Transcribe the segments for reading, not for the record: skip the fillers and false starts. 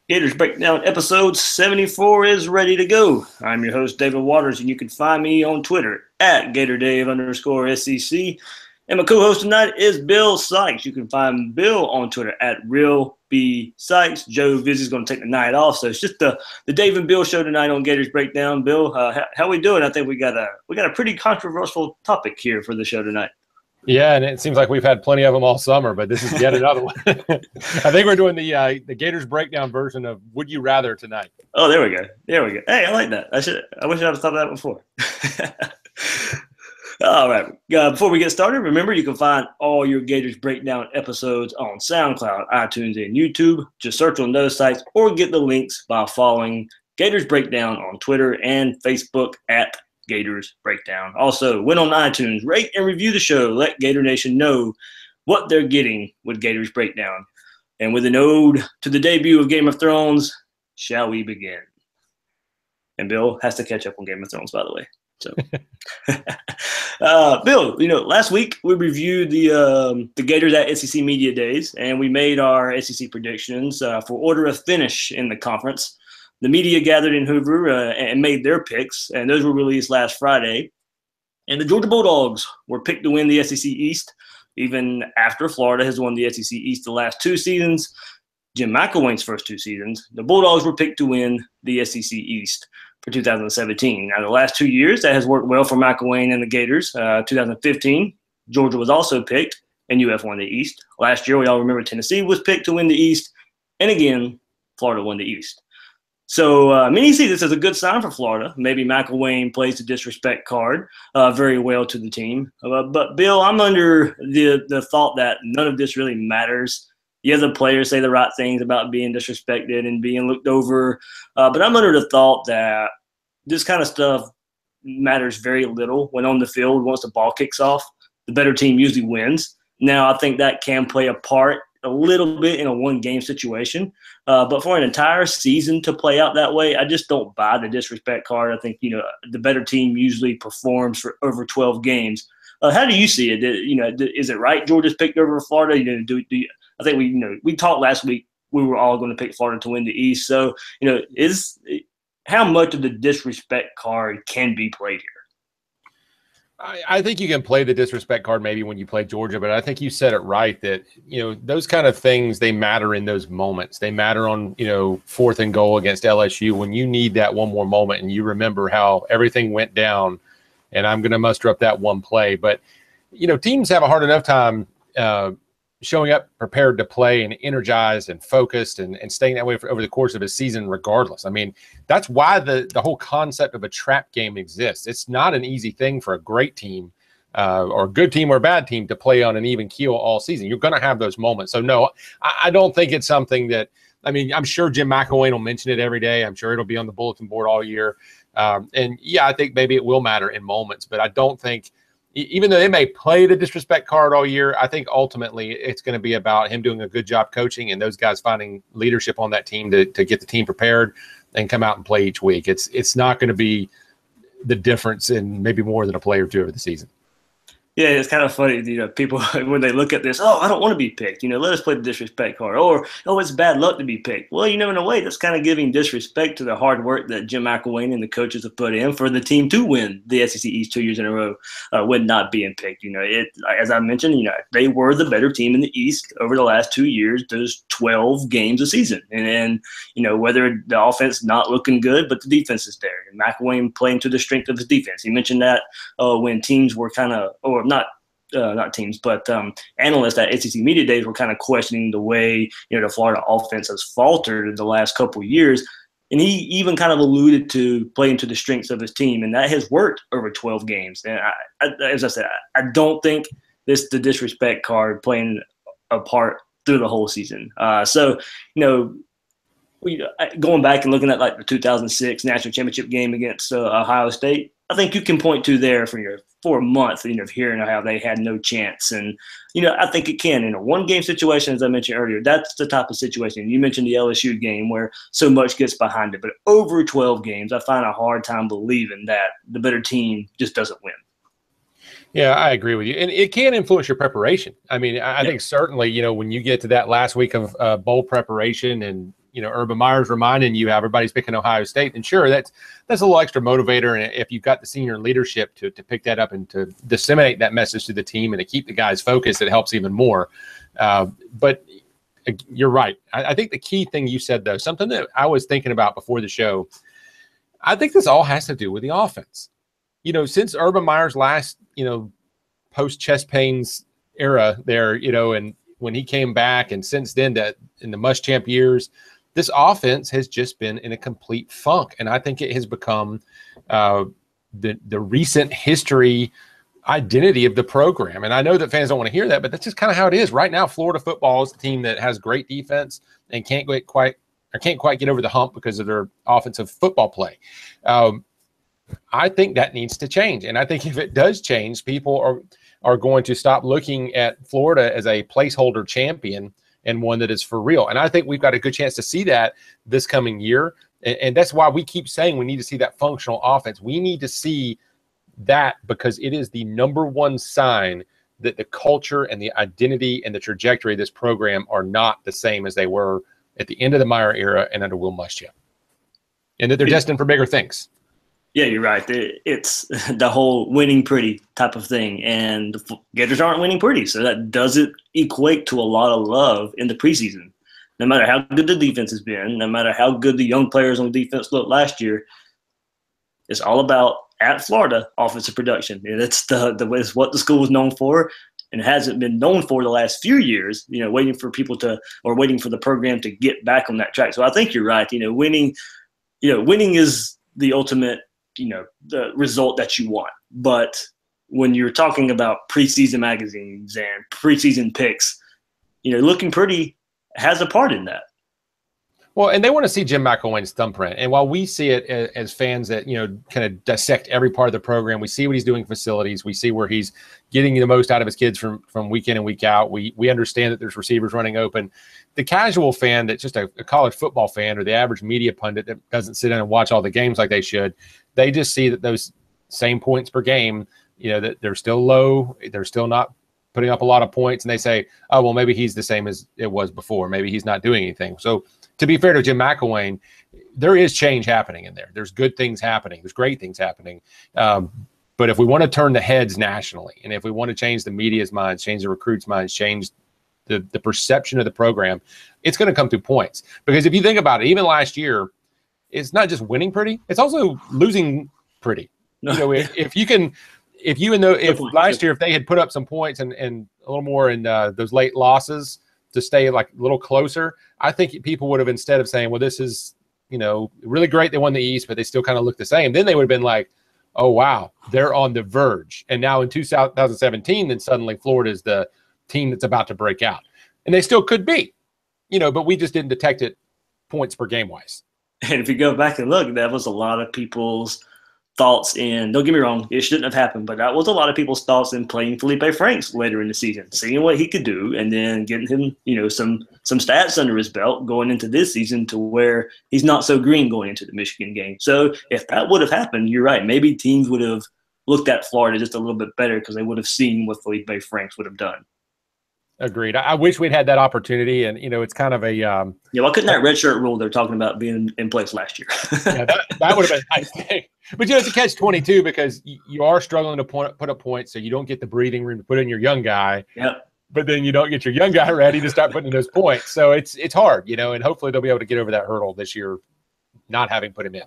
Gators Breakdown episode 74 is ready to go. I'm your host, David Waters, and you can find me on Twitter at GatorDave_SEC. And my co-host tonight is Bill Sykes. You can find Bill on Twitter at RealBSykes. Joe Vizzi's going to take the night off, so it's just the Dave and Bill show tonight on Gators Breakdown. Bill, how we doing? I think we got a pretty controversial topic here for the show tonight. Yeah, and it seems like we've had plenty of them all summer, but this is yet another one. I think we're doing the Gators breakdown version of Would You Rather tonight. Oh, there we go. Hey, I like that. I wish I'd have thought of that before. All right. Before we get started, remember you can find all your Gators Breakdown episodes on SoundCloud, iTunes, and YouTube. Just search on those sites or get the links by following Gators Breakdown on Twitter and Facebook at Gators Breakdown. Also, went on iTunes, rate and review the show. Let Gator Nation know what they're getting with Gators Breakdown. And with an ode to the debut of Game of Thrones, shall we begin? And Bill has to catch up on Game of Thrones, by the way. So, Bill, last week we reviewed the Gators at SEC Media Days, and we made our SEC predictions for order of finish in the conference. The media gathered in Hoover and made their picks, and those were released last Friday. And the Georgia Bulldogs were picked to win the SEC East, even after Florida has won the SEC East the last two seasons. Jim McElwain's first two seasons, the Bulldogs were picked to win the SEC East for 2017. Now, the last 2 years, that has worked well for McElwain and the Gators. 2015, Georgia was also picked, and UF won the East. Last year, we all remember Tennessee was picked to win the East, and again, Florida won the East. So many see this as a good sign for Florida. Maybe McElwain plays the disrespect card very well to the team. But, Bill, I'm under the thought that none of this really matters. Yeah, the players say the right things about being disrespected and being looked over. But I'm under the thought that this kind of stuff matters very little when on the field. Once the ball kicks off, the better team usually wins. Now, I think that can play a part a little bit in a one-game situation. But for an entire season to play out that way, I just don't buy the disrespect card. I think, the better team usually performs for over 12 games. How do you see it? Is it right Georgia's picked over Florida? I think we talked last week. We were all going to pick Florida to win the East. So, how much of the disrespect card can be played here? I think you can play the disrespect card maybe when you play Georgia, but I think you said it right that, those kind of things, they matter in those moments. They matter on, 4th and goal against LSU when you need that one more moment and you remember how everything went down and I'm going to muster up that one play. But, teams have a hard enough time showing up prepared to play and energized and focused and staying that way over the course of a season regardless. I mean, that's why the whole concept of a trap game exists. It's not an easy thing for a great team or a good team or a bad team to play on an even keel all season. You're going to have those moments. So, no, I don't think it's something that – I'm sure Jim McElwain will mention it every day. I'm sure it'll be on the bulletin board all year. And, yeah, I think maybe it will matter in moments, but I don't think – even though they may play the disrespect card all year, I think ultimately it's going to be about him doing a good job coaching and those guys finding leadership on that team to get the team prepared and come out and play each week. It's not going to be the difference in maybe more than a play or two over the season. Yeah, it's kind of funny, people, when they look at this, I don't want to be picked. Let us play the disrespect card. Or, it's bad luck to be picked. Well, in a way, that's kind of giving disrespect to the hard work that Jim McElwain and the coaches have put in for the team to win the SEC East 2 years in a row when not being picked. As I mentioned, they were the better team in the East over the last 2 years, those 12 games a season. And whether the offense not looking good, but the defense is there. And McElwain playing to the strength of his defense. He mentioned that when teams were kind of – or not teams, but analysts at SEC Media Days were kind of questioning the way, the Florida offense has faltered in the last couple of years. And he even kind of alluded to playing to the strengths of his team, and that has worked over 12 games. And as I said, I don't think the disrespect card playing a part through the whole season. Going back and looking at like the 2006 national championship game against Ohio State, I think you can point to there for a month, hearing how they had no chance. And, I think it can. In a one-game situation, as I mentioned earlier, that's the type of situation. You mentioned the LSU game where so much gets behind it. But over 12 games, I find a hard time believing that the better team just doesn't win. Yeah, I agree with you. And it can influence your preparation. I think certainly, when you get to that last week of bowl preparation and Urban Meyer's reminding you how everybody's picking Ohio State, and sure, that's a little extra motivator. And if you've got the senior leadership to pick that up and to disseminate that message to the team and to keep the guys focused, it helps even more. But you're right. I think the key thing you said, though, something that I was thinking about before the show, I think this all has to do with the offense. Since Urban Meyer's last, post chest pains era there, and when he came back, and since then, that in the Muschamp years, this offense has just been in a complete funk. And I think it has become the recent history identity of the program. And I know that fans don't want to hear that, but that's just kind of how it is right now. Florida football is the team that has great defense and can't quite get over the hump because of their offensive football play. I think that needs to change. And I think if it does change, people are going to stop looking at Florida as a placeholder champion and one that is for real. And I think we've got a good chance to see that this coming year. And that's why we keep saying we need to see that functional offense. We need to see that because it is the number one sign that the culture and the identity and the trajectory of this program are not the same as they were at the end of the Meyer era and under Will Muschamp, and that they're destined for bigger things. Yeah, you're right. It's the whole winning pretty type of thing, and the Gators aren't winning pretty, so that doesn't equate to a lot of love in the preseason. No matter how good the defense has been, no matter how good the young players on defense looked last year, it's all about, at Florida, offensive production. And it's it's what the school was known for, and hasn't been known for the last few years, waiting for the program to get back on that track. So I think you're right. Winning is the ultimate, the result that you want. But when you're talking about preseason magazines and preseason picks, looking pretty has a part in that. Well, and they want to see Jim McElwain's thumbprint. And while we see it as fans that, kind of dissect every part of the program, we see what he's doing in facilities. We see where he's getting the most out of his kids from week in and week out. We understand that there's receivers running open. The casual fan that's just a college football fan, or the average media pundit that doesn't sit in and watch all the games like they should, they just see that those same points per game, that they're still low. They're still not putting up a lot of points. And they say, oh, well, maybe he's the same as it was before. Maybe he's not doing anything. So to be fair to Jim McElwain, there is change happening in there. There's good things happening. There's great things happening. But if we want to turn the heads nationally, and if we want to change the media's minds, change the recruits' minds, change the perception of the program, it's going to come through points. Because if you think about it, even last year, it's not just winning pretty, it's also losing pretty. If last year, if they had put up some points and a little more in those late losses to stay like a little closer, I think people would have, instead of saying, well, this is, really great, they won the East, but they still kind of look the same. Then they would have been like, oh, wow, they're on the verge. And now in 2017, then suddenly Florida is the team that's about to break out. And they still could be, but we just didn't detect it points per game wise. And if you go back and look, that was a lot of people's thoughts in, don't get me wrong, it shouldn't have happened, but that was a lot of people's thoughts in playing Felipe Franks later in the season, seeing what he could do, and then getting him, some stats under his belt going into this season to where he's not so green going into the Michigan game. So if that would have happened, you're right, maybe teams would have looked at Florida just a little bit better because they would have seen what Felipe Franks would have done. Agreed. I wish we'd had that opportunity, and it's kind of a why couldn't that redshirt rule they're talking about being in place last year? Yeah, that would have been a nice thing. But it's a catch-22 because you are struggling to put up points, so you don't get the breathing room to put in your young guy. Yep. But then you don't get your young guy ready to start putting in those points. So it's hard, and hopefully they'll be able to get over that hurdle this year, not having put him in.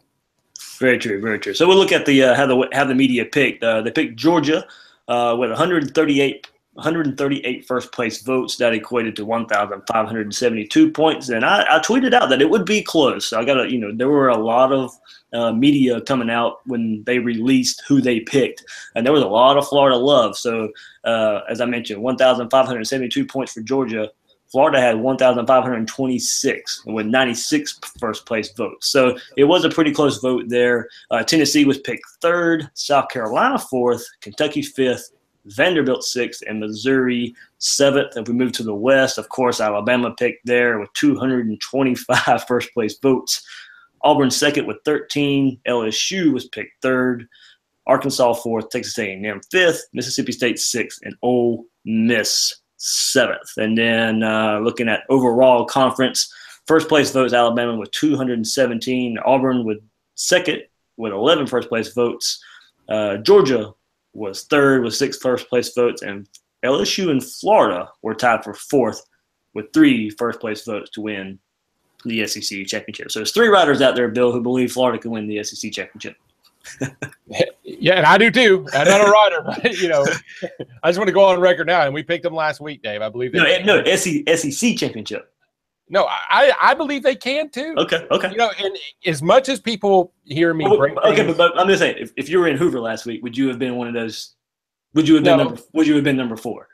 Very true, very true. So we'll look at the how the media picked. They picked Georgia with 138 first place votes. That equated to 1,572 points. And I tweeted out that it would be close. So I got there were a lot of media coming out when they released who they picked, and there was a lot of Florida love. So as I mentioned, 1,572 points for Georgia. Florida had 1,526 with 96 first place votes. So it was a pretty close vote there. Tennessee was picked third, South Carolina fourth, Kentucky fifth, Vanderbilt sixth, and Missouri seventh. If we move to the West, of course, Alabama picked there with 225 first place votes. Auburn second with 13. LSU was picked third. Arkansas fourth, Texas A&M fifth, Mississippi State sixth, and Ole Miss seventh. And then looking at overall conference, First place votes, Alabama with 217. Auburn with second with 11 first place votes. Georgia was third with 6 first place votes. And LSU and Florida were tied for fourth with 3 first place votes to win the SEC championship. So there's 3 riders out there, Bill, who believe Florida can win the SEC championship. Yeah, and I do too. I'm not a writer, but I just want to go on record now. And we picked them last week, Dave. I believe SEC championship. No, I believe they can too. Okay. And as much as people hear me break things, but I'm just saying, if you were in Hoover last week, would you have been one of those? Would you have been number 4?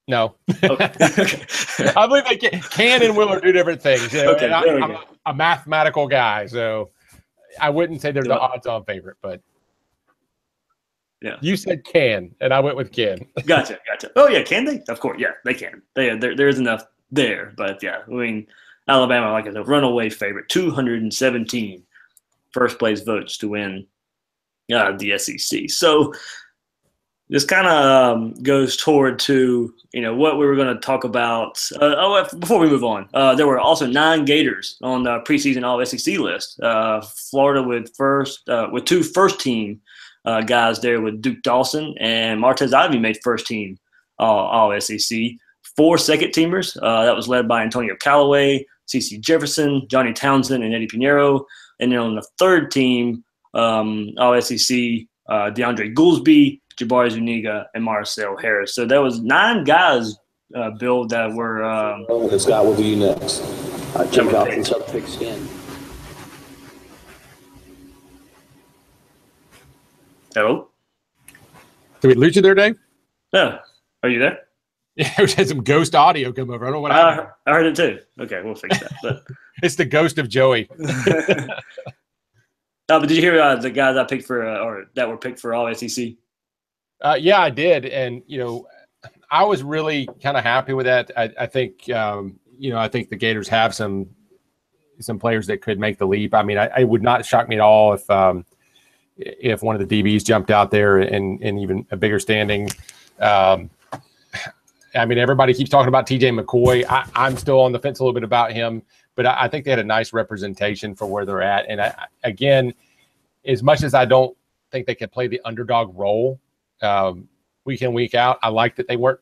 No. Okay. I believe they can and will are 2 different things. Okay, I'm a mathematical guy, so I wouldn't say they're the odds-on favorite, but yeah, you said can, and I went with can. Gotcha. Oh yeah, can they? Of course, yeah, they can. There's enough there, but yeah, I mean, Alabama, like I said, runaway favorite, 217 first place votes to win the SEC. So this kind of goes toward to what we were going to talk about. Before we move on, there were also 9 Gators on the preseason All SEC list. Florida with 2 first team guys there with Duke Dawson and Martez Ivey made first team All SEC. 4 second teamers that was led by Antonio Callaway, CeCe Jefferson, Johnny Townsend, and Eddie Pinheiro. And then on the third team, All SEC, DeAndre Goolsby, Jabari Zuniga, and Marcel Harris. So there was 9 guys, Bill, that were. Scott, we'll do you next. Jim Dawkins up thick skin. Hello? Did we lose you there, Dave? No. Are you there? Yeah, we had some ghost audio come over. I don't know what I heard it too. Okay, we'll fix that. But it's the ghost of Joey. But did you hear the guys I picked for, or that were picked for All SEC? Yeah, I did, and I was really kind of happy with that. I think I think the Gators have some players that could make the leap. I mean, it would not shock me at all if one of the DBs jumped out there in even a bigger standing. I mean, everybody keeps talking about TJ McCoy. I'm still on the fence a little bit about him, but I think they had a nice representation for where they're at. And again, as much as I don't think they can play the underdog role week in, week out, I like that they weren't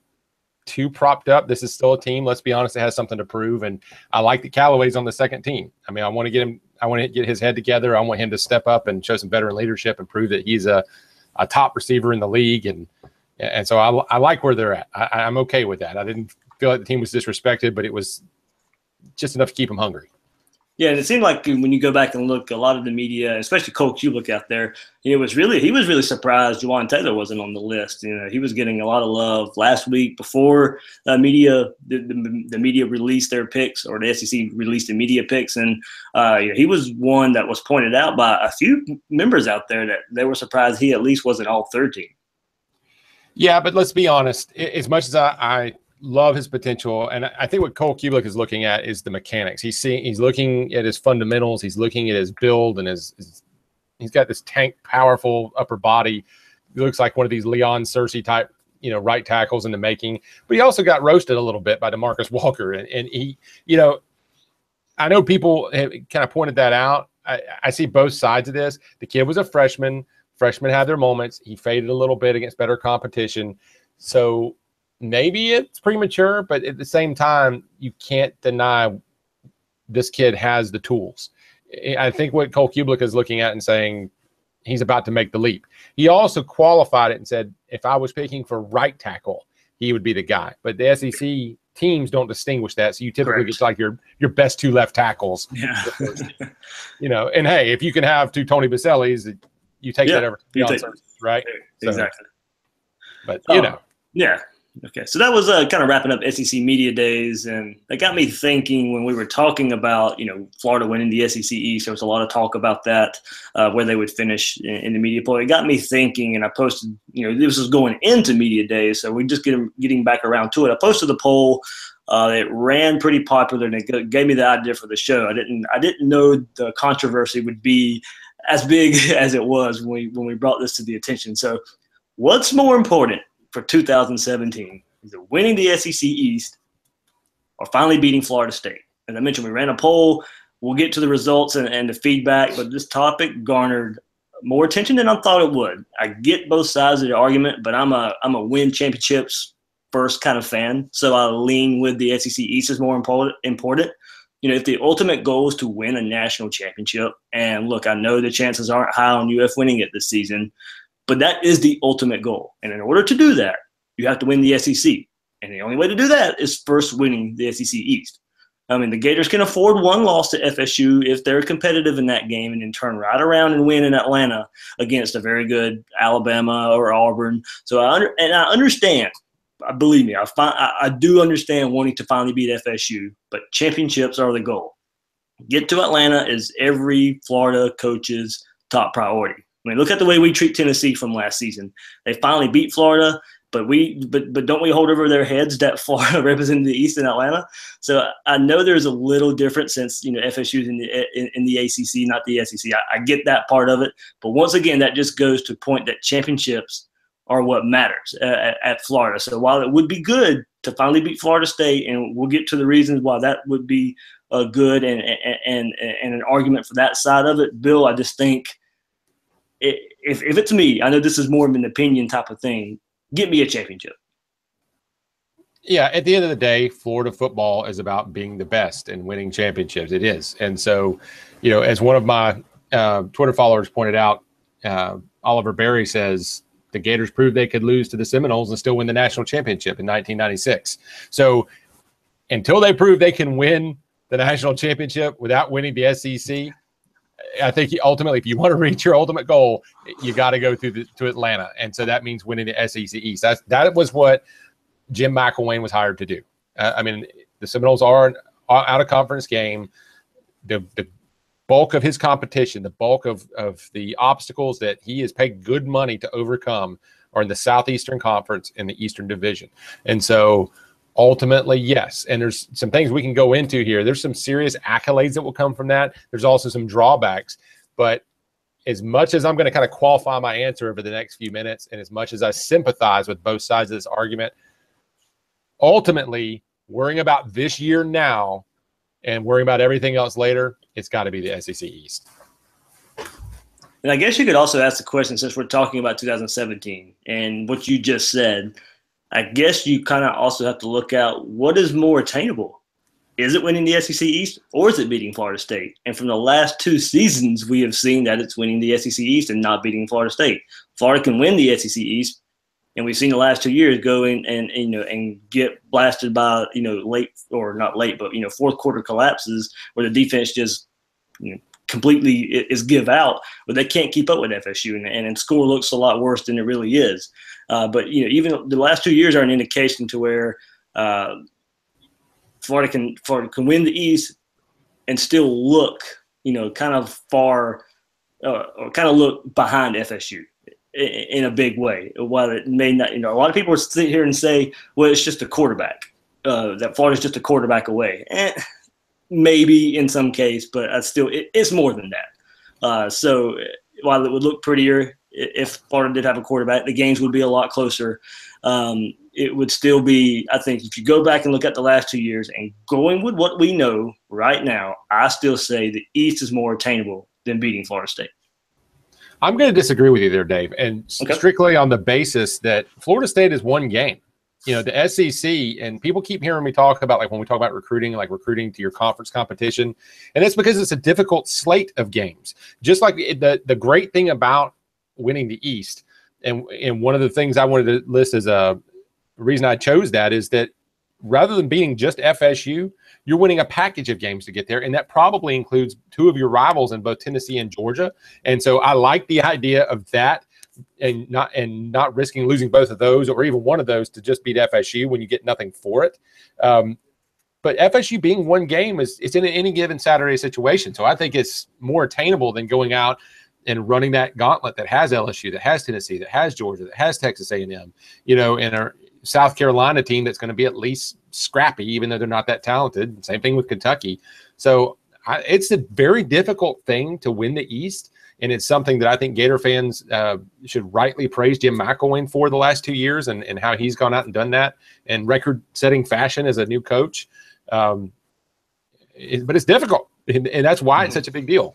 too propped up. This is still a team, let's be honest, that has something to prove. And I like that Callaway's on the second team. I mean, I want to get his head together. I want him to step up and show some veteran leadership and prove that he's a top receiver in the league. And so I like where they're at. I'm okay with that. I didn't feel like the team was disrespected, but it was just enough to keep them hungry. Yeah, and it seemed like when you go back and look, a lot of the media, especially Cole Kulick out there, he was really surprised Juwan Taylor wasn't on the list. He was getting a lot of love last week before the media released their picks, or the SEC released the media picks, and he was one that was pointed out by a few members out there that they were surprised he at least wasn't all third team. Yeah, but let's be honest. As much as I love his potential, and I think what Cole Kulick is looking at is the mechanics. He's looking at his fundamentals. He's looking at his build and he's got this tank, powerful upper body. He looks like one of these Leon Searcy type, right tackles in the making. But he also got roasted a little bit by DeMarcus Walker, and he, I know people have kind of pointed that out. I see both sides of this. The kid was a freshman. Freshmen have their moments. He faded a little bit against better competition. So maybe it's premature, but at the same time, you can't deny this kid has the tools. I think what Cole Kulick is looking at and saying he's about to make the leap. He also qualified it and said, if I was picking for right tackle, he would be the guy. But the SEC teams don't distinguish that. So you typically get like your best 2 left tackles. Yeah. And hey, if you can have 2 Tony Basellis, you take that over beyond service, right? Exactly. But yeah. Okay. So that was kind of wrapping up SEC media days, and that got me thinking when we were talking about Florida winning the SEC East. There was a lot of talk about that, where they would finish in the media poll. It got me thinking, and I posted. This was going into media days, so we just getting back around to it. I posted the poll. It ran pretty popular, and it gave me the idea for the show. I didn't know the controversy would be as big as it was when we brought this to the attention. So what's more important for 2017? Is it winning the SEC East or finally beating Florida State? As I mentioned, we ran a poll. We'll get to the results and the feedback, but this topic garnered more attention than I thought it would. I get both sides of the argument, but I'm a win championships first kind of fan, so I lean with the SEC East is more important. If the ultimate goal is to win a national championship, and look, I know the chances aren't high on UF winning it this season, but that is the ultimate goal. And in order to do that, you have to win the SEC. And the only way to do that is first winning the SEC East. I mean, the Gators can afford one loss to FSU if they're competitive in that game and then turn right around and win in Atlanta against a very good Alabama or Auburn. So I understand. Believe me, I do understand wanting to finally beat FSU, but championships are the goal. Get to Atlanta is every Florida coach's top priority. I mean, look at the way we treat Tennessee from last season. They finally beat Florida, but don't we hold over their heads that Florida represented the East in Atlanta? So I know there's a little difference since FSU's in the ACC, not the SEC. I get that part of it, but once again, that just goes to point that championships are what matters at Florida. So while it would be good to finally beat Florida State, and we'll get to the reasons why that would be good and an argument for that side of it, Bill, I just think if it's me, I know this is more of an opinion type of thing, get me a championship. Yeah, at the end of the day, Florida football is about being the best and winning championships. It is. And so, as one of my Twitter followers pointed out, Oliver Berry says, the Gators proved they could lose to the Seminoles and still win the national championship in 1996. So until they prove they can win the national championship without winning the SEC, I think ultimately, if you want to reach your ultimate goal, you got to go to Atlanta. And so that means winning the SEC East. That was what Jim McElwain was hired to do. I mean, the Seminoles are an out-of-conference game. The bulk of his competition, the bulk of the obstacles that he has paid good money to overcome are in the Southeastern Conference in the Eastern Division. And so ultimately, yes. And there's some things we can go into here. There's some serious accolades that will come from that. There's also some drawbacks. But as much as I'm going to kind of qualify my answer over the next few minutes, and as much as I sympathize with both sides of this argument, ultimately, worrying about this year now and worrying about everything else later, it's got to be the SEC East. And I guess you could also ask the question, since we're talking about 2017 and what you just said, I guess you kind of also have to look at what is more attainable. Is it winning the SEC East, or is it beating Florida State? And from the last 2 seasons, we have seen that it's winning the SEC East and not beating Florida State. Florida can win the SEC East, and we've seen the last 2 years go in and get blasted by late, or not late, but fourth quarter collapses where the defense just completely is give out, but they can't keep up with FSU, and score looks a lot worse than it really is. But even the last 2 years are an indication to where Florida can win the East and still look kind of far or kind of look behind FSU in a big way. While it may not, a lot of people sit here and say, well, it's just a quarterback, that Florida's just a quarterback away. Maybe in some case, but it's more than that. So while it would look prettier if Florida did have a quarterback, the games would be a lot closer. It would still be, I think, if you go back and look at the last 2 years and going with what we know right now, I still say the East is more attainable than beating Florida State. I'm going to disagree with you there, Dave, and strictly on the basis that Florida State is one game. The SEC, and people keep hearing me talk about, like when we talk about recruiting, like recruiting to your conference competition, and it's because it's a difficult slate of games. Just like the great thing about winning the East, and one of the things I wanted to list as a reason I chose that is that rather than beating just FSU, you're winning a package of games to get there, and that probably includes 2 of your rivals in both Tennessee and Georgia. And so I like the idea of that. And not risking losing both of those or even one of those to just beat FSU when you get nothing for it. But FSU being one game it's in any given Saturday situation. So I think it's more attainable than going out and running that gauntlet that has LSU, that has Tennessee, that has Georgia, that has Texas A&M, and a South Carolina team that's going to be at least scrappy, even though they're not that talented. Same thing with Kentucky. So it's a very difficult thing to win the East. And it's something that I think Gator fans should rightly praise Jim McElwain for the last 2 years and how he's gone out and done that in record-setting fashion as a new coach. but it's difficult, and that's why it's such a big deal.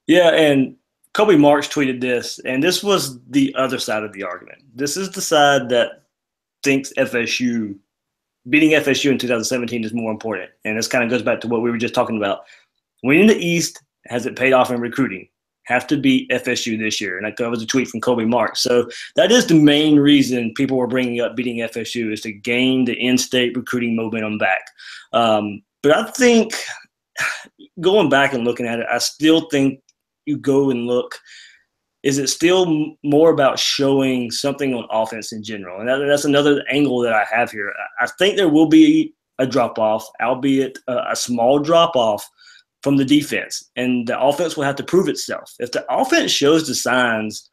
Yeah, and Kobe Marks tweeted this, and this was the other side of the argument. This is the side that thinks beating FSU in 2017 is more important. And this kind of goes back to what we were just talking about. Winning the East, has it paid off in recruiting? Have to beat FSU this year. And that was a tweet from Kobe Marks. So that is the main reason people were bringing up beating FSU, is to gain the in-state recruiting momentum back. But I think going back and looking at it, I still think you go and look, is it still more about showing something on offense in general? And that's another angle that I have here. I think there will be a drop-off, albeit a small drop-off from the defense. And the offense will have to prove itself. If the offense shows the signs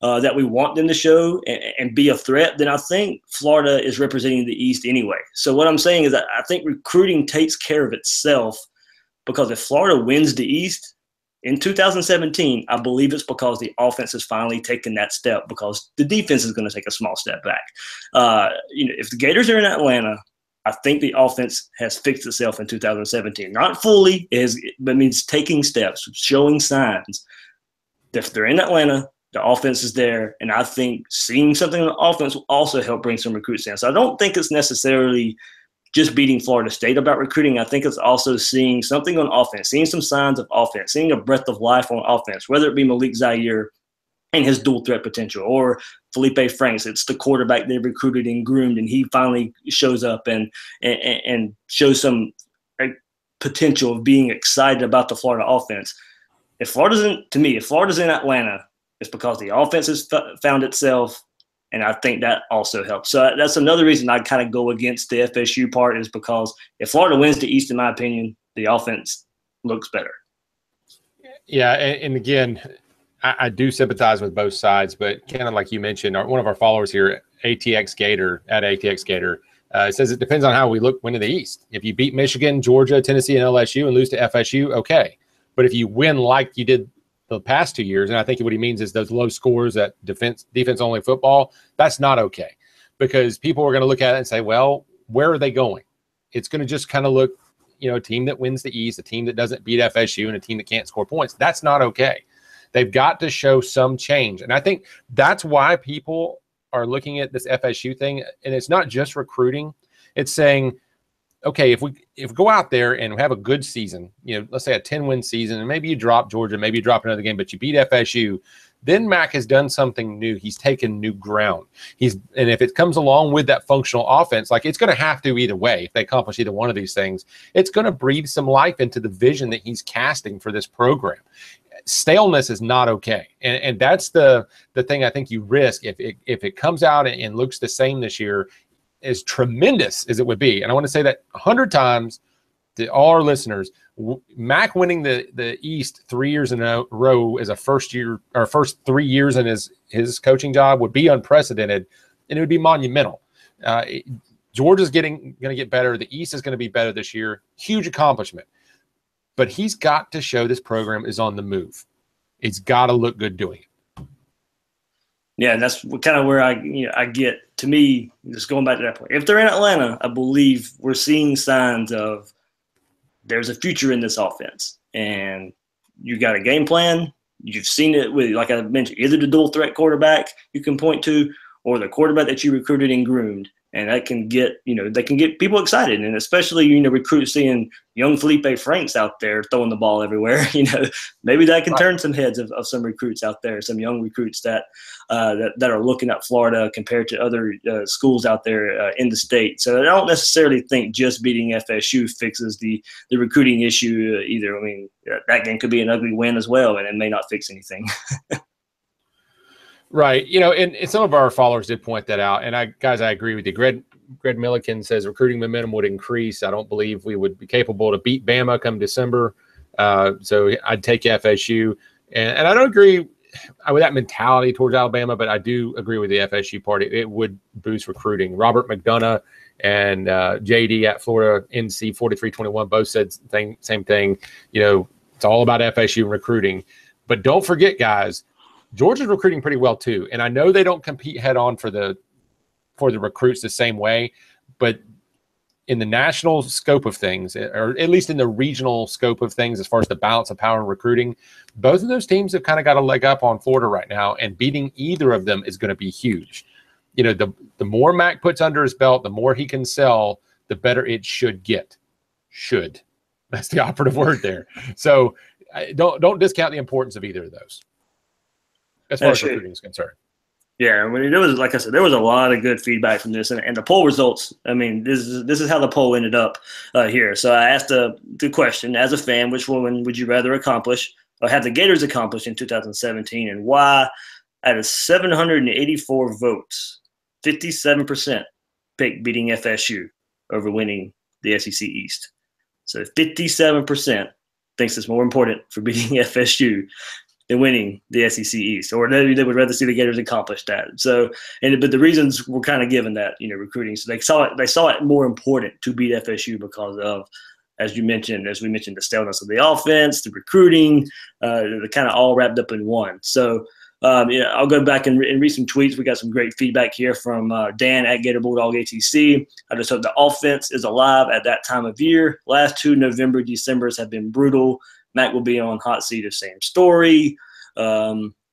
that we want them to show and be a threat, then I think Florida is representing the East anyway. So what I'm saying is that I think recruiting takes care of itself, because if Florida wins the East in 2017, I believe it's because the offense has finally taken that step, because the defense is going to take a small step back. If the Gators are in Atlanta, I think the offense has fixed itself in 2017. Not fully, but means taking steps, showing signs. If they're in Atlanta, the offense is there, and I think seeing something on the offense will also help bring some recruits in. So I don't think it's necessarily just beating Florida State about recruiting. I think it's also seeing something on offense, seeing some signs of offense, seeing a breath of life on offense, whether it be Malik Zaire and his dual threat potential, or Felipe Franks. It's the quarterback they recruited and groomed, and he finally shows up and shows some potential of being excited about the Florida offense. If Florida's in Atlanta, it's because the offense has found itself. And I think that also helps. So that's another reason I kind of go against the FSU part, is because if Florida wins the East, in my opinion, the offense looks better. Yeah, and again, I do sympathize with both sides, but kind of like you mentioned, one of our followers here, ATX Gator, says it depends on how we win in the East. If you beat Michigan, Georgia, Tennessee, and LSU and lose to FSU, okay. But if you win like you did the past 2 years, and I think what he means is those low scores, that defense-only football, that's not okay, because people are going to look at it and say, well, where are they going? It's going to just kind of look, a team that wins the East, a team that doesn't beat FSU, and a team that can't score points. That's not okay. They've got to show some change. And I think that's why people are looking at this FSU thing, and it's not just recruiting. It's saying, okay, if we go out there and have a good season, let's say a 10-win season, and maybe you drop Georgia, maybe you drop another game, but you beat FSU, then Mac has done something new. He's taken new ground. And if it comes along with that functional offense, like it's going to have to either way, if they accomplish either one of these things, it's going to breathe some life into the vision that he's casting for this program. Staleness is not okay. And that's the thing I think you risk if it comes out and looks the same this year, as tremendous as it would be. And I want to say that 100 times to all our listeners, Mac winning the East 3 years in a row as a first 3 years in his coaching job would be unprecedented, and it would be monumental. Georgia's going to get better. The East is going to be better this year. Huge accomplishment. But he's got to show this program is on the move. It's got to look good doing it. Yeah, and that's kind of where I get, to me, just going back to that point. If they're in Atlanta, I believe we're seeing signs of there's a future in this offense. And you got a game plan. You've seen it with, like I mentioned, either the dual threat quarterback you can point to, or the quarterback that you recruited and groomed. And that can get, they can get people excited. And especially, recruits seeing young Felipe Franks out there throwing the ball everywhere, maybe that can turn some heads of some recruits out there, some young recruits that are looking at Florida compared to other schools out there in the state. So I don't necessarily think just beating FSU fixes the recruiting issue either. I mean, that game could be an ugly win as well, and it may not fix anything. Right. And some of our followers did point that out. And I agree with you. Greg Milliken says recruiting momentum would increase. I don't believe we would be capable to beat Bama come December. So I'd take FSU. And I don't agree with that mentality towards Alabama, but I do agree with the FSU part. It would boost recruiting. Robert McDonough and JD at Florida NC 4321 both said same thing. It's all about FSU and recruiting. But don't forget, guys, Georgia's recruiting pretty well too, and I know they don't compete head on for the recruits the same way, but in the national scope of things, or at least in the regional scope of things, as far as the balance of power and recruiting, both of those teams have kind of got a leg up on Florida right now, and beating either of them is going to be huge. You know, the more Mac puts under his belt, the more he can sell, the better it should get. Should. That's the operative word there. So don't discount the importance of either of those as far as recruiting is concerned. Yeah, I mean, there was, like I said, there was a lot of good feedback from this, and the poll results. I mean, this is how the poll ended up here. So I asked the question, as a fan, which one would you rather accomplish or have the Gators accomplish in 2017, and why? Out of 784 votes, 57% picked beating FSU over winning the SEC East. So 57% thinks it's more important for beating FSU than winning the SEC East, or they would rather see the Gators accomplish that. So, but the reasons were kind of given that, you know, recruiting. So they saw it more important to beat FSU because of, as we mentioned, the staleness of the offense, the recruiting, they're kind of all wrapped up in one. So, I'll go back and read some tweets. We got some great feedback here from Dan at Gator Bulldog ATC. I just hope the offense is alive at that time of year. Last 2 November, Decembers have been brutal. Mac will be on hot seat of same story. Dre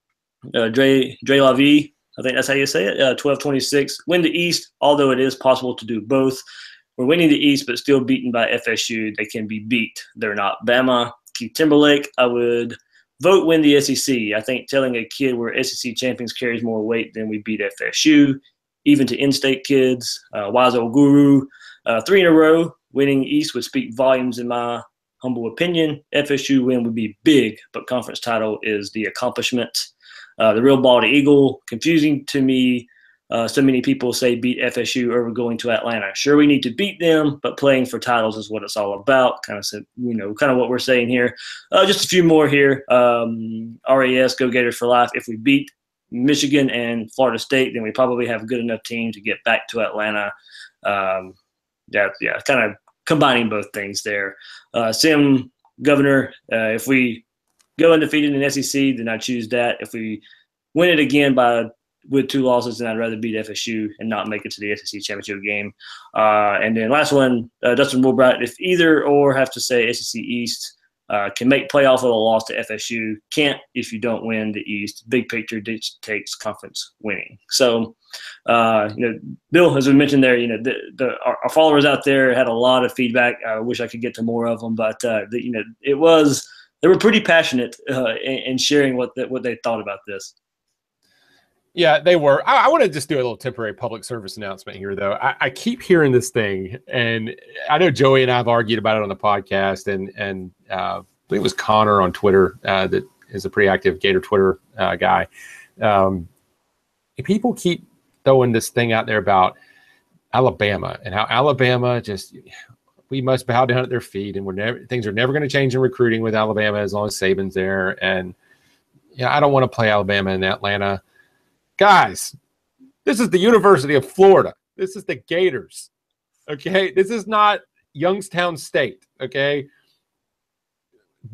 Lavie, I think that's how you say it. 1226. Win the East, although it is possible to do both. We're winning the East, but still beaten by FSU. They can be beat. They're not Bama. Keith Timberlake, I would vote win the SEC. I think telling a kid we're SEC champions carries more weight than we beat FSU. Even to in-state kids. Wise Old Guru, 3 in a row. Winning East would speak volumes in my humble opinion. FSU win would be big, but conference title is the accomplishment. The real bald eagle, confusing to me. So many people say beat FSU over going to Atlanta. Sure, we need to beat them, but playing for titles is what it's all about. Kind of what we're saying here. Just a few more here. RAS, go Gators for life. If we beat Michigan and Florida State, then we probably have a good enough team to get back to Atlanta. Kind of combining both things there. Sim Governor, if we go undefeated in SEC, then I choose that. If we win it again with 2 losses, then I'd rather beat FSU and not make it to the SEC championship game. And then last one, Dustin Woolbright, if either or have to say SEC East, can make playoff with a loss to FSU. Can't if you don't win the East. Big picture takes conference winning. So, Bill, as we mentioned there, our followers out there had a lot of feedback. I wish I could get to more of them, but they were pretty passionate in sharing what they thought about this. Yeah, they were. I want to just do a little temporary public service announcement here, though. I keep hearing this thing, and I know Joey and I have argued about it on the podcast, and I believe it was Connor on Twitter that is a pretty active Gator Twitter guy. People keep throwing this thing out there about Alabama and how Alabama we must bow down at their feet, and things are never going to change in recruiting with Alabama as long as Saban's there. And I don't want to play Alabama in Atlanta. Guys, this is the University of Florida. This is the Gators. Okay? This is not Youngstown State. Okay?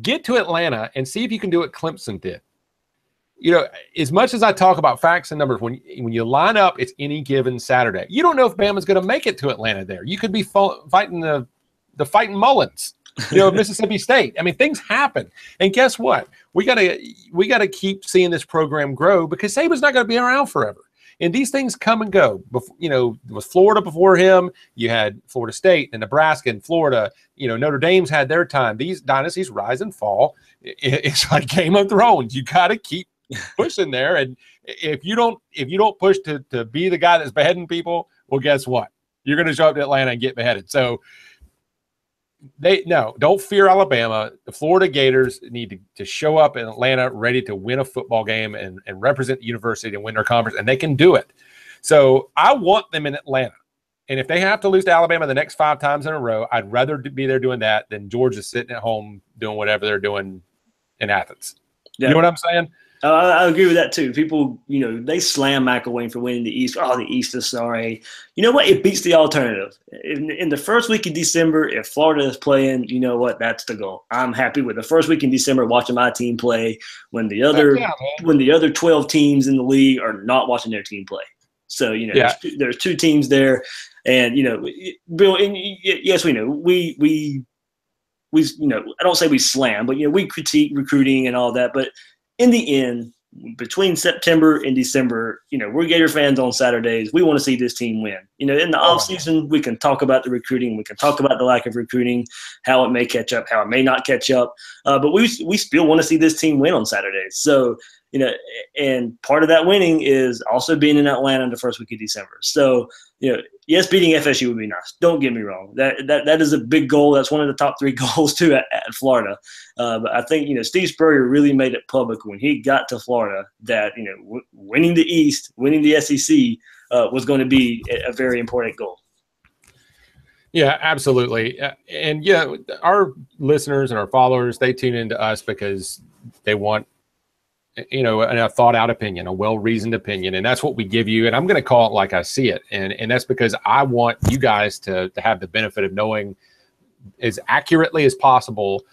Get to Atlanta and see if you can do what Clemson did. As much as I talk about facts and numbers, when you line up, it's any given Saturday. You don't know if Bama's going to make it to Atlanta there. You could be fighting the fighting Mullins. Mississippi State. I mean, things happen. And guess what? We gotta keep seeing this program grow, because Saban's not going to be around forever. And these things come and go. With Florida before him, you had Florida State and Nebraska and Florida. Notre Dame's had their time. These dynasties rise and fall. It's like Game of Thrones. You got to keep pushing there. And if you don't push to be the guy that's beheading people, well, guess what? You're going to show up to Atlanta and get beheaded. So don't fear Alabama. The Florida Gators need to show up in Atlanta ready to win a football game and represent the university and win their conference, and they can do it. So I want them in Atlanta. And if they have to lose to Alabama the next 5 times in a row, I'd rather be there doing that than Georgia sitting at home doing whatever they're doing in Athens. Yeah. You know what I'm saying? I agree with that too. People, they slam McElwain for winning the East. Oh, the East is sorry. You know what? It beats the alternative. In the first week of December, if Florida is playing, you know what? That's the goal. I'm happy with the first week in December watching my team play when the other 12 teams in the league are not watching their team play. So, Yeah. there's two teams there. And, Bill, and yes, we know we I don't say we slam, but, we critique recruiting and all that. But in the end, between September and December, we're Gator fans on Saturdays. We want to see this team win. In the off season, we can talk about the recruiting. We can talk about the lack of recruiting, how it may catch up, how it may not catch up. But we still want to see this team win on Saturdays. So, and part of that winning is also being in Atlanta the first week of December. So, yes, beating FSU would be nice. Don't get me wrong. That is a big goal. That's one of the top 3 goals too at Florida. But I think Steve Spurrier really made it public when he got to Florida that winning the East, winning the SEC was going to be a very important goal. Yeah, absolutely. And our listeners and our followers, they tune into us because they want a thought out opinion, a well-reasoned opinion. And that's what we give you. And I'm going to call it like I see it. And that's because I want you guys to have the benefit of knowing as accurately as possible,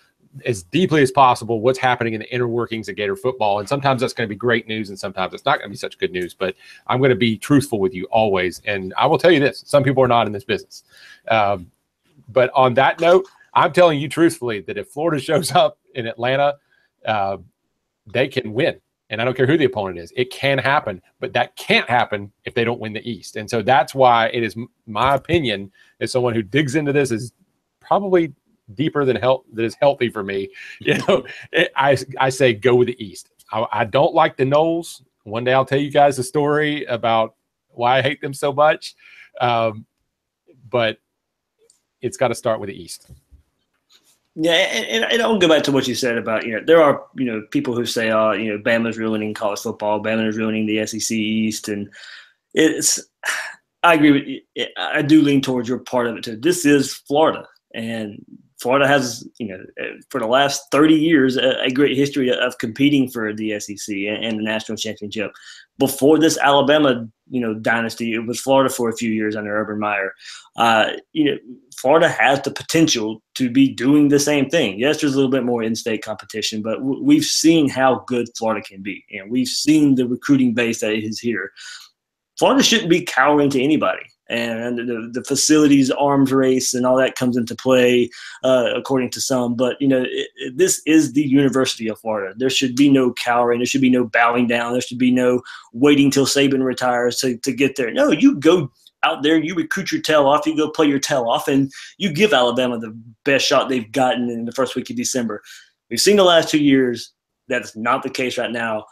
as deeply as possible, what's happening in the inner workings of Gator football. And sometimes that's going to be great news and sometimes it's not going to be such good news, but I'm going to be truthful with you always. And I will tell you this, some people are not in this business. But on that note, I'm telling you truthfully that if Florida shows up in Atlanta, they can win. And I don't care who the opponent is. It can happen, but that can't happen if they don't win the East. And so that's why it is my opinion, as someone who digs into this, is probably deeper than that is healthy for me. I say go with the East. I don't like the Noles. One day I'll tell you guys a story about why I hate them so much. But it's got to start with the East. Yeah, and I'll go back to what you said about, there are, people who say, Bama's ruining college football, Bama is ruining the SEC East. And I agree with you. I do lean towards your part of it too. This is Florida. And Florida has, for the last 30 years, a great history of competing for the SEC and the national championship. Before this Alabama, dynasty, it was Florida for a few years under Urban Meyer. Florida has the potential to be doing the same thing. Yes, there's a little bit more in-state competition, but we've seen how good Florida can be, and we've seen the recruiting base that is here. Florida shouldn't be cowering to anybody. And the facilities arms race and all that comes into play, according to some. But, this is the University of Florida. There should be no cowering. There should be no bowing down. There should be no waiting till Saban retires to get there. No, you go out there, you recruit your tail off, you go play your tail off, and you give Alabama the best shot they've gotten in the first week of December. We've seen the last 2 years. That's not the case right now.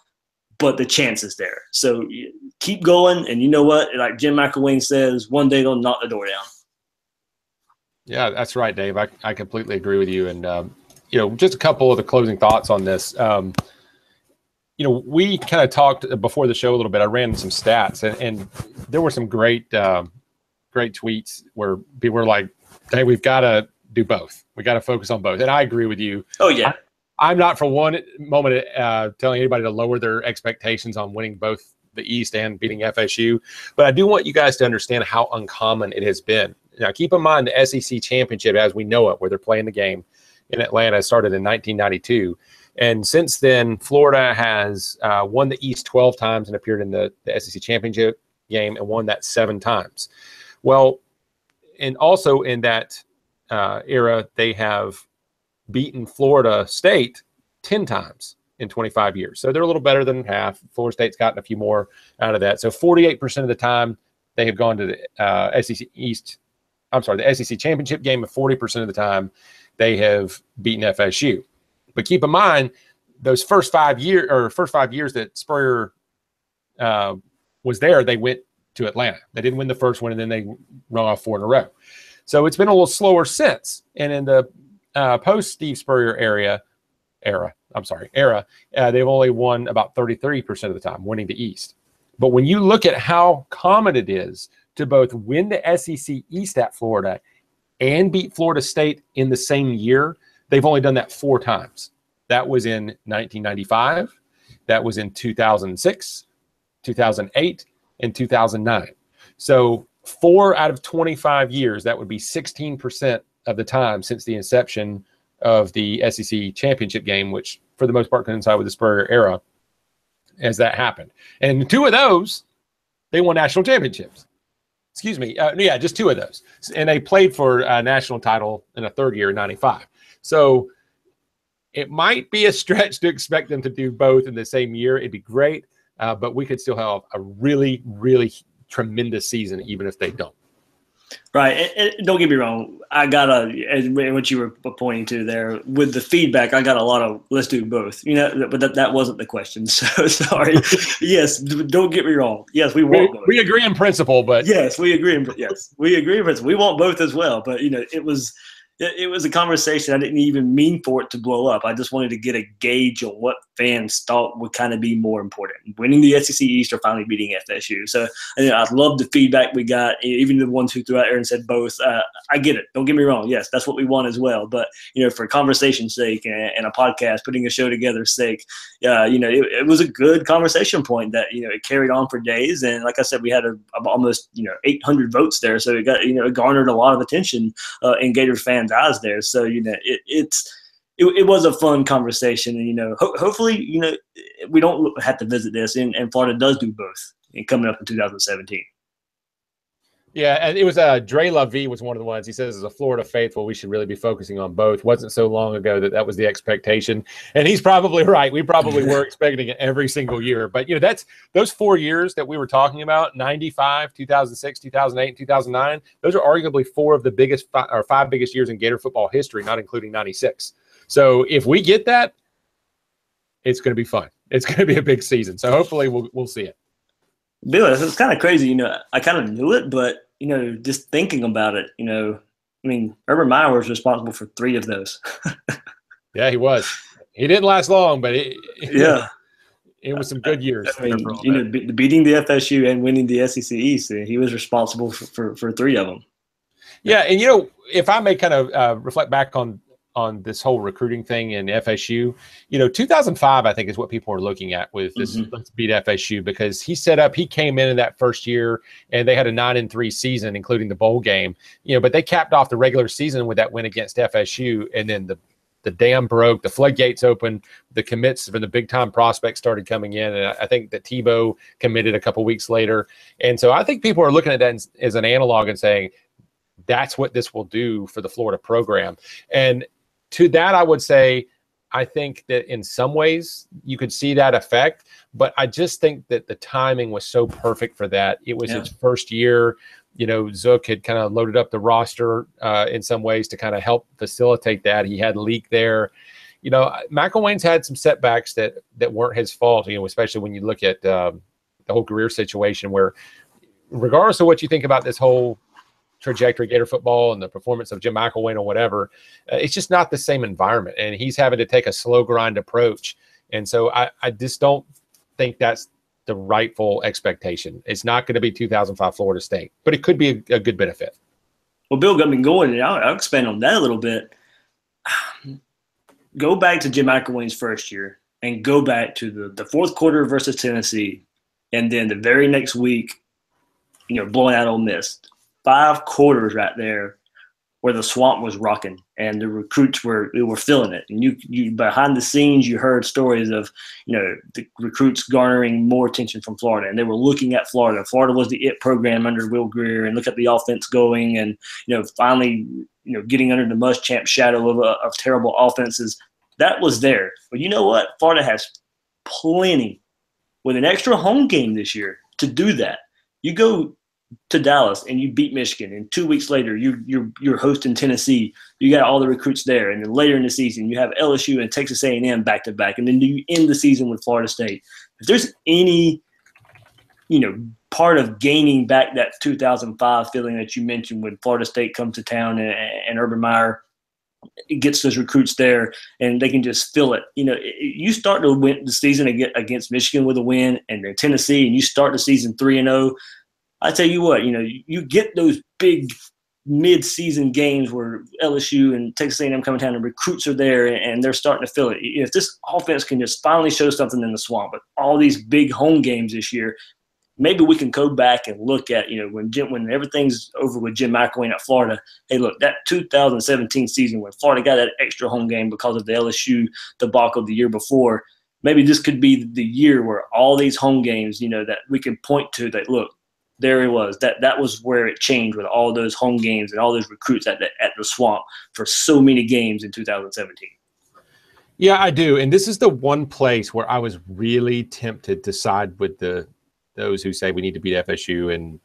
But the chance is there. So keep going. And you know what? Like Jim McElwain says, one day they'll knock the door down. Yeah, that's right, Dave. I completely agree with you. And, just a couple of the closing thoughts on this. We kind of talked before the show a little bit. I ran some stats and there were some great tweets where people were like, hey, we've got to do both. We got to focus on both. And I agree with you. Oh, yeah. I'm not for one moment telling anybody to lower their expectations on winning both the East and beating FSU, but I do want you guys to understand how uncommon it has been. Now, keep in mind the SEC championship as we know it, where they're playing the game in Atlanta, started in 1992. And since then, Florida has won the East 12 times and appeared in the SEC championship game and won that 7 times. Well, and also in that era, they have beaten Florida State 10 times in 25 years. So they're a little better than half. Florida State's gotten a few more out of that. So 48% of the time they have gone to the the SEC championship game, and 40% of the time they have beaten FSU. But keep in mind, those first 5 years that Spurrier was there, they went to Atlanta. They didn't win the first one, and then they rung off 4 in a row. So it's been a little slower since. And in the post Steve Spurrier era, they've only won about 33% of the time, winning the East. But when you look at how common it is to both win the SEC East at Florida and beat Florida State in the same year, they've only done that 4 times. That was in 1995, that was in 2006, 2008, and 2009. So 4 out of 25 years, that would be 16% of the time since the inception of the SEC championship game, which for the most part coincided with the Spurrier era, as that happened. And 2 of those They won national championships. Excuse me. Yeah, just 2 of those. And they played for a national title in a third year in 95. So it might be a stretch to expect them to do both in the same year. It'd be great, but we could still have a really, really tremendous season even if they don't. Right. And don't get me wrong. I got what you were pointing to there with the feedback. I got a lot of let's do both. But that wasn't the question. So sorry. Yes. Don't get me wrong. Yes, we want both. We agree in principle, but yes, we agree. Yes, we agree in principle. We want both as well. But it was a conversation I didn't even mean for it to blow up. I just wanted to get a gauge on what fans thought would kind of be more important, winning the SEC East or finally beating FSU. So I love the feedback we got, even the ones who threw out there and said both. I get it. Don't get me wrong. Yes, that's what we want as well. But, for conversation's sake and a podcast, putting a show together's sake, it was a good conversation point that, it carried on for days. And like I said, we had almost, 800 votes there. So it got, it garnered a lot of attention in Gators fans' eyes there. So, it was a fun conversation. And, hopefully, we don't have to visit this and Florida does do both coming up in 2017. Yeah, and it was Dre LaVie was one of the ones. He says, as a Florida faithful, we should really be focusing on both. Wasn't so long ago that was the expectation. And he's probably right. We probably were expecting it every single year. But, that's those 4 years that we were talking about, 95, 2006, 2008, and 2009, those are arguably 4 of the biggest or 5 biggest years in Gator football history, not including 96. So if we get that, it's going to be fun. It's going to be a big season. So hopefully we'll see it. Bill, it's kind of crazy. I kind of knew it, but just thinking about it, Urban Meyer was responsible for 3 of those. Yeah, he was. He didn't last long, but it was some good years. Beating the FSU and winning the SEC East, he was responsible for 3 of them. Yeah, and if I may kind of reflect back on this whole recruiting thing in FSU, 2005, I think, is what people are looking at with this Let's Beat FSU, because he came in that first year and they had a 9-3 season, including the bowl game, but they capped off the regular season with that win against FSU. And then the dam broke, the floodgates opened, the commits from the big time prospects started coming in. And I think that Tebow committed a couple weeks later. And so I think people are looking at that as an analog and saying, that's what this will do for the Florida program. And to that, I would say, I think that in some ways you could see that effect, but I just think that the timing was so perfect for that. It was his first year. Zook had kind of loaded up the roster in some ways to kind of help facilitate that. He had Leak there. McElwain's had some setbacks that weren't his fault, especially when you look at the whole career situation where, regardless of what you think about this whole trajectory, Gator football, and the performance of Jim McElwain or whatever, it's just not the same environment. And he's having to take a slow grind approach. And so I just don't think that's the rightful expectation. It's not going to be 2005 Florida State, but it could be a good benefit. Well, Bill got me going, and I'll expand on that a little bit. Go back to Jim McElwain's first year and go back to the fourth quarter versus Tennessee, and then the very next week, blowing out Ole Miss. 5 quarters right there where the swamp was rocking and the recruits were feeling it. And you behind the scenes, you heard stories of, the recruits garnering more attention from Florida, and they were looking at Florida. Florida was the it program under Will Greer, and look at the offense going and, finally, getting under the Muschamp shadow of terrible offenses. That was there. But you know what? Florida has plenty with an extra home game this year to do that. You go to Dallas and you beat Michigan, and 2 weeks later you're hosting Tennessee. You got all the recruits there, and then later in the season you have LSU and Texas A&M back to back, and then you end the season with Florida State. If there's any part of gaining back that 2005 feeling that you mentioned when Florida State comes to town and Urban Meyer gets those recruits there and they can just feel it. You start to win the season against Michigan with a win, and then Tennessee, and you start the season 3-0. I tell you what, you get those big mid-season games where LSU and Texas A&M come down and recruits are there and they're starting to feel it. If this offense can just finally show something in the swamp, but all these big home games this year, maybe we can go back and look at, when everything's over with Jim McElwain at Florida, hey, look, that 2017 season when Florida got that extra home game because of the LSU debacle the year before, maybe this could be the year where all these home games, that we can point to that, look, there it was. That was where it changed with all those home games and all those recruits at the Swamp for so many games in 2017. Yeah, I do. And this is the one place where I was really tempted to side with those who say we need to beat FSU and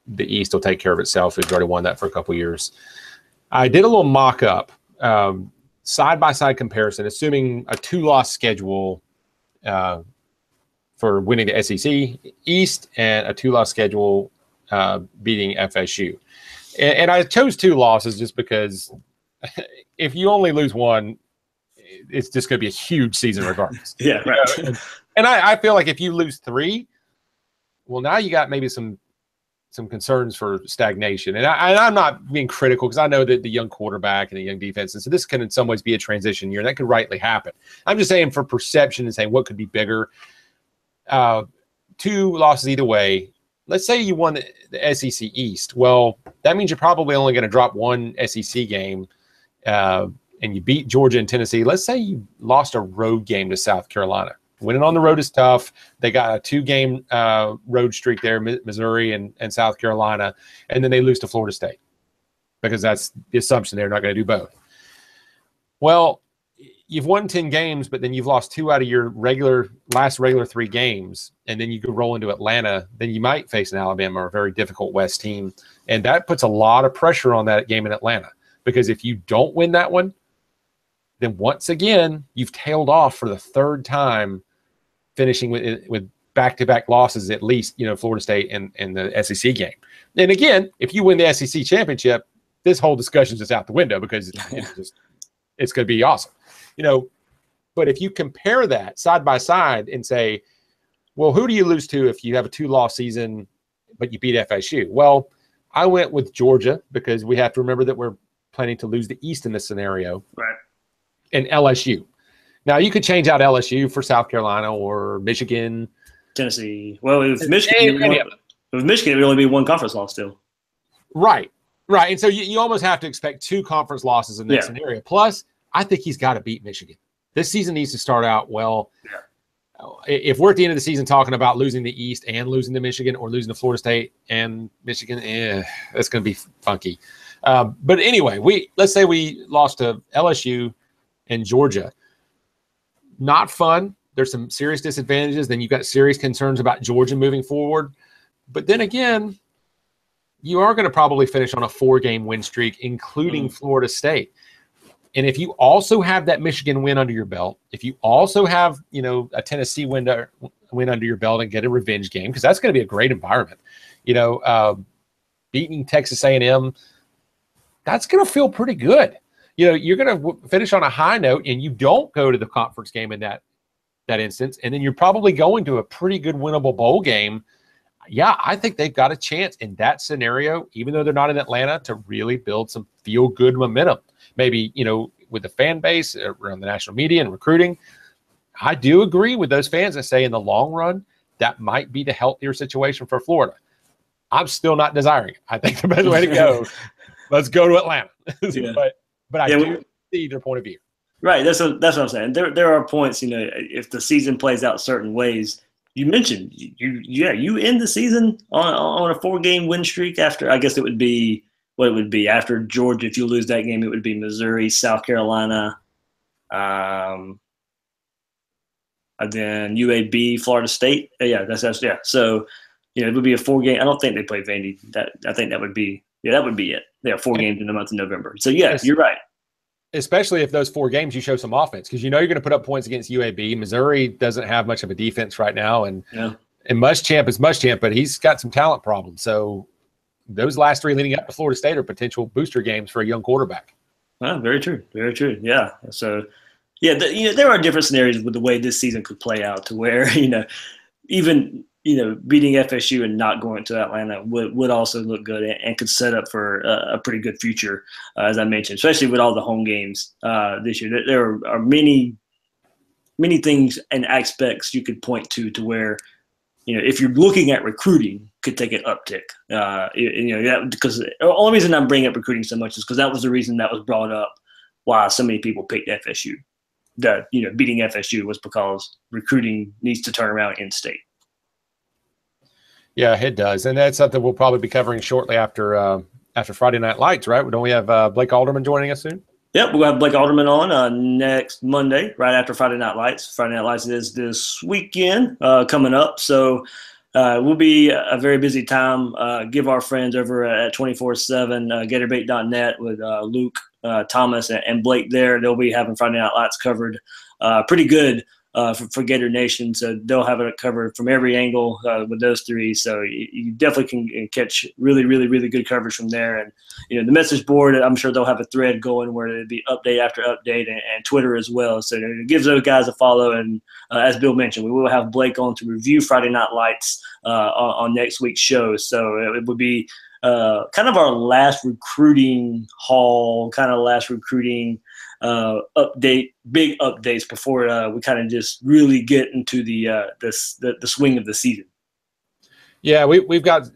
the East will take care of itself. We've already won that for a couple of years. I did a little mock-up, side-by-side comparison, assuming a 2-loss schedule for winning the SEC East and a 2-loss schedule beating FSU. And I chose 2 losses just because if you only lose one, it's just going to be a huge season regardless. Yeah, right. And I feel like if you lose 3, well, now you got maybe some concerns for stagnation. And I'm not being critical because I know that the young quarterback and the young defense, and so this can in some ways be a transition year. And that could rightly happen. I'm just saying for perception and saying what could be bigger. 2 losses either way. Let's say you won the SEC East. Well, that means you're probably only going to drop 1 SEC game and you beat Georgia and Tennessee. Let's say you lost a road game to South Carolina. Winning on the road is tough. They got a 2-game road streak there, Missouri and South Carolina, and then they lose to Florida State because that's the assumption they're not going to do both. Well, you've won 10 games, but then you've lost 2 out of your last regular 3 games, and then you go roll into Atlanta. Then you might face an Alabama or a very difficult West team, and that puts a lot of pressure on that game in Atlanta because if you don't win that one, then once again, you've tailed off for the 3rd time, finishing with back-to-back losses, at least, Florida State and the SEC game. And again, if you win the SEC championship, this whole discussion is just out the window because it's going to be awesome. But if you compare that side by side and say, well, who do you lose to if you have a 2-loss season, but you beat FSU? Well, I went with Georgia because we have to remember that we're planning to lose the East in this scenario. Right. And LSU. Now, you could change out LSU for South Carolina or Michigan. Tennessee. Well, if Michigan, it would only be 1 conference loss still. Right. And so you almost have to expect 2 conference losses in that scenario. Plus, I think he's got to beat Michigan. This season needs to start out well. Yeah. If we're at the end of the season talking about losing the East and losing to Michigan or losing to Florida State and Michigan, that's going to be funky. But anyway, let's say we lost to LSU and Georgia. Not fun. There's some serious disadvantages. Then you've got serious concerns about Georgia moving forward. But then again, you are going to probably finish on a 4-game win streak, including Florida State. And if you also have that Michigan win under your belt, if you also have, a Tennessee win under your belt and get a revenge game, because that's going to be a great environment. Beating Texas A&M, that's going to feel pretty good. You're going to finish on a high note and you don't go to the conference game in that instance. And then you're probably going to a pretty good winnable bowl game. Yeah, I think they've got a chance in that scenario, even though they're not in Atlanta, to really build some feel-good momentum. Maybe, with the fan base around the national media and recruiting. I do agree with those fans that say in the long run, that might be the healthier situation for Florida. I'm still not desiring it. I think the best way to go, let's go to Atlanta. Yeah. But I do see their point of view. Right. That's what I'm saying. There are points, if the season plays out certain ways. You mentioned you end the season on a 4-game win streak after, I guess it would be what it would be after Georgia. If you lose that game, it would be Missouri, South Carolina, and then UAB, Florida State. Yeah, that's. So, it would be a 4-game. I don't think they play Vandy. I think that would be it. They have 4 games in the month of November. So you're right. Especially if those 4 games you show some offense, because you're going to put up points against UAB. Missouri doesn't have much of a defense right now, and Muschamp is Muschamp, but he's got some talent problems. So those last 3 leading up to Florida State are potential booster games for a young quarterback. Very true. Very true. Yeah. So there are different scenarios with the way this season could play out to where even beating FSU and not going to Atlanta would also look good and could set up for a pretty good future, as I mentioned, especially with all the home games this year. There are many things and aspects you could point to where, if you're looking at recruiting, could take an uptick. Because the only reason I'm bringing up recruiting so much is because that was the reason that was brought up why so many people picked FSU. That beating FSU was because recruiting needs to turn around in state. Yeah, it does, and that's something we'll probably be covering shortly after Friday Night Lights, right? Don't we have Blake Alderman joining us soon? Yep, we'll have Blake Alderman on next Monday, right after Friday Night Lights. Friday Night Lights is this weekend coming up, so it will be a very busy time. Give our friends over at 24/7 GatorBait.net with Luke, Thomas, and Blake there. They'll be having Friday Night Lights covered pretty good for Gator Nation. So they'll have it covered from every angle with those three. So you definitely can catch really, really, really good coverage from there. And, the message board, I'm sure they'll have a thread going where it'll be update after update, and Twitter as well. So it gives those guys a follow. And as Bill mentioned, we will have Blake on to review Friday Night Lights on next week's show. So it would be kind of our last recruiting haul, kind of last recruiting big updates before we kind of just really get into the swing of the season. Yeah, we've got.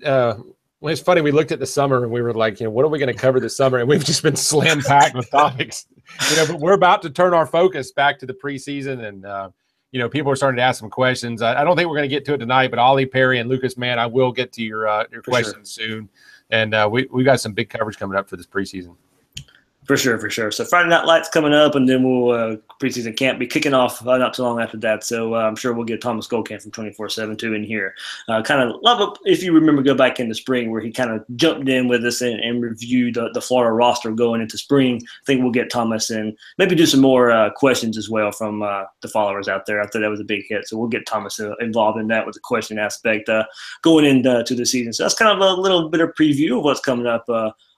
It's funny. We looked at the summer and we were like, what are we going to cover this summer? And we've just been slam packed with topics. But we're about to turn our focus back to the preseason, and people are starting to ask some questions. I don't think we're going to get to it tonight, but Ollie, Perry, and Lucas, man, I will get to your questions soon. And we got some big coverage coming up for this preseason. For sure. So Friday Night Lights coming up, and then we'll preseason camp be kicking off not too long after that. So I'm sure we'll get Thomas Goldkamp from 24/7 too in here. Kind of love it if you remember, go back in the spring where he kind of jumped in with us and reviewed the Florida roster going into spring. I think we'll get Thomas in, maybe do some more questions as well from the followers out there. I thought that was a big hit, so we'll get Thomas involved in that with the question aspect going into the season. So that's kind of a little bit of preview of what's coming up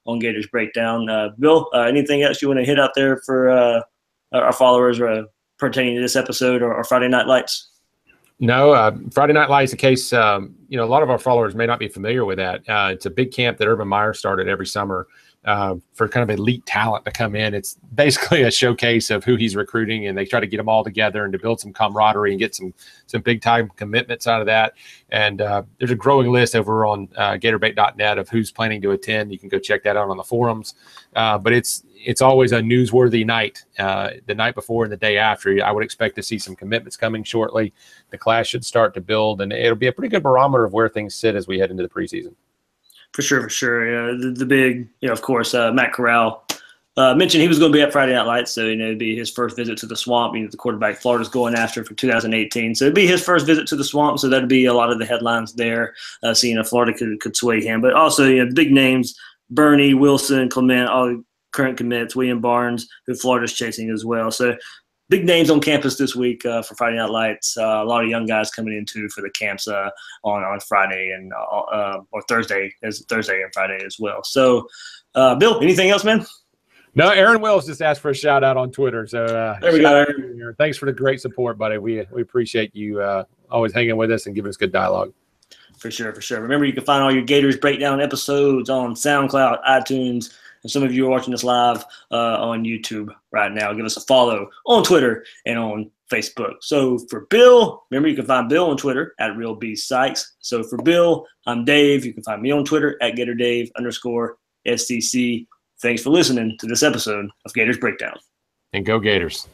on Gators Breakdown. Bill, anything else you want to hit out there for our followers pertaining to this episode or Friday Night Lights? No, Friday Night Lights, in case, a lot of our followers may not be familiar with that. It's a big camp that Urban Meyer started every summer for kind of elite talent to come in. It's basically a showcase of who he's recruiting, and they try to get them all together and to build some camaraderie and get some big time commitments out of that. And there's a growing list over on GatorBait.net of who's planning to attend. You can go check that out on the forums. But it's always a newsworthy night, the night before and the day after. I would expect to see some commitments coming shortly. The class should start to build, and it'll be a pretty good barometer of where things sit as we head into the preseason. For sure. The big, of course, Matt Corral mentioned he was going to be at Friday Night Lights, so it'd be his first visit to the Swamp. The quarterback Florida's going after for 2018, so it'd be his first visit to the Swamp. So that'd be a lot of the headlines there, seeing if Florida could sway him. But also, big names: Bernie, Wilson, Clement, all current commits, William Barnes, who Florida's chasing as well. So big names on campus this week for Friday Night Lights. A lot of young guys coming in too for the camps on Friday and or Thursday and Friday as well. So, Bill, anything else, man? No, Aaron Wills just asked for a shout out on Twitter. So there we go, Aaron. Thanks for the great support, buddy. We appreciate you always hanging with us and giving us good dialogue. For sure. Remember, you can find all your Gators Breakdown episodes on SoundCloud, iTunes, and some of you are watching us live on YouTube right now. Give us a follow on Twitter and on Facebook. So for Bill, remember you can find Bill on Twitter at RealBSykes. So for Bill, I'm Dave. You can find me on Twitter at GatorDave_STC. Thanks for listening to this episode of Gators Breakdown. And go Gators.